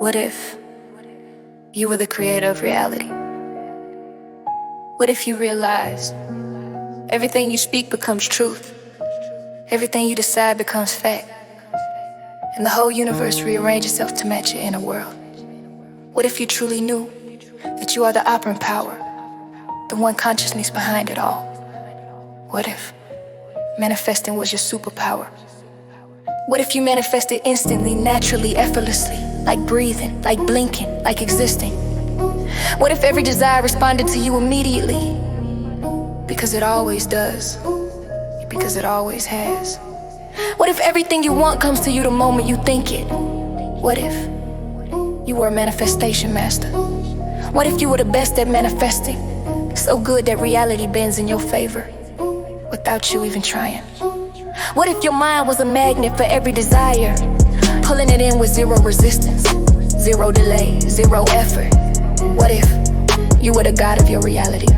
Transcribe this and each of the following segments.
What if you were the creator of reality? What if you realized everything you speak becomes truth, everything you decide becomes fact, and the whole universe rearranges itself to match your inner world? What if you truly knew that you are the operant power, the one consciousness behind it all? What if manifesting was your superpower? What if you manifested instantly, naturally, effortlessly, like breathing, like blinking, like existing? What if every desire responded to you immediately? Because it always does. Because it always has. What if everything you want comes to you the moment you think it? What if you were a manifestation master? What if you were the best at manifesting? So good that reality bends in your favor without you even trying. What if your mind was a magnet for every desire, pulling it in with zero resistance, zero delay, zero effort? What if you were the god of your reality?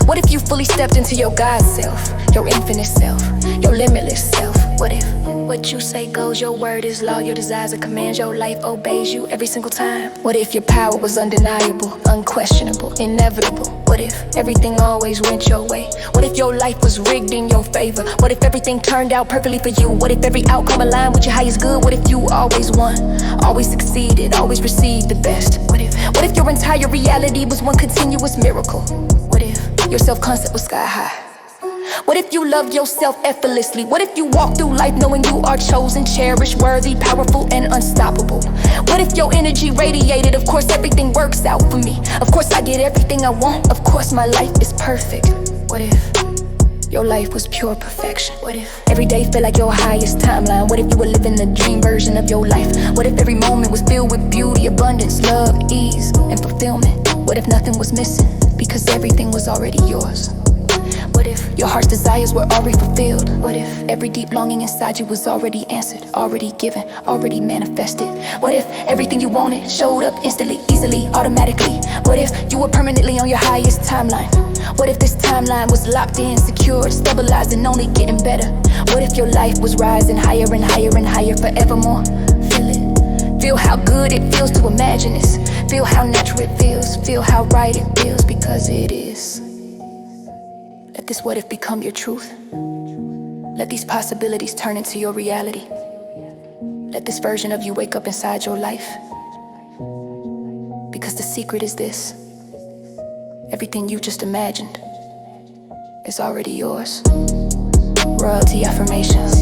What if you fully stepped into your God self, your infinite self, your limitless self? What if what you say goes, your word is law, your desires are commands, your life obeys you every single time? What if your power was undeniable, unquestionable, inevitable? What if everything always went your way? What if your life was rigged in your favor? What if everything turned out perfectly for you? What if every outcome aligned with your highest good? What if you always won, always succeeded, always received the best? What if your entire reality was one continuous miracle? What if your self-concept was sky high? What if you loved yourself effortlessly? What if you walk through life knowing you are chosen, cherished, worthy, powerful, and unstoppable? What if your energy radiated? Of course everything works out for me. Of course I get everything I want. Of course my life is perfect. What if your life was pure perfection? What if every day felt like your highest timeline? What if you were living the dream version of your life? What if every moment was filled with beauty, abundance, love, ease, and fulfillment? What if nothing was missing? Because everything was already yours. What if your heart's desires were already fulfilled? What if every deep longing inside you was already answered, already given, already manifested? What if everything you wanted showed up instantly, easily, automatically? What if you were permanently on your highest timeline? What if this timeline was locked in, secured, stabilized, and only getting better? What if your life was rising higher and higher and higher forevermore? Feel it. Feel how good it feels to imagine this. Feel how natural it feels. Feel how right it feels, because it is. Let this what if become your truth. Let these possibilities turn into your reality. Let this version of you wake up inside your life. Because the secret is this: everything you just imagined is already yours. Royalty affirmations.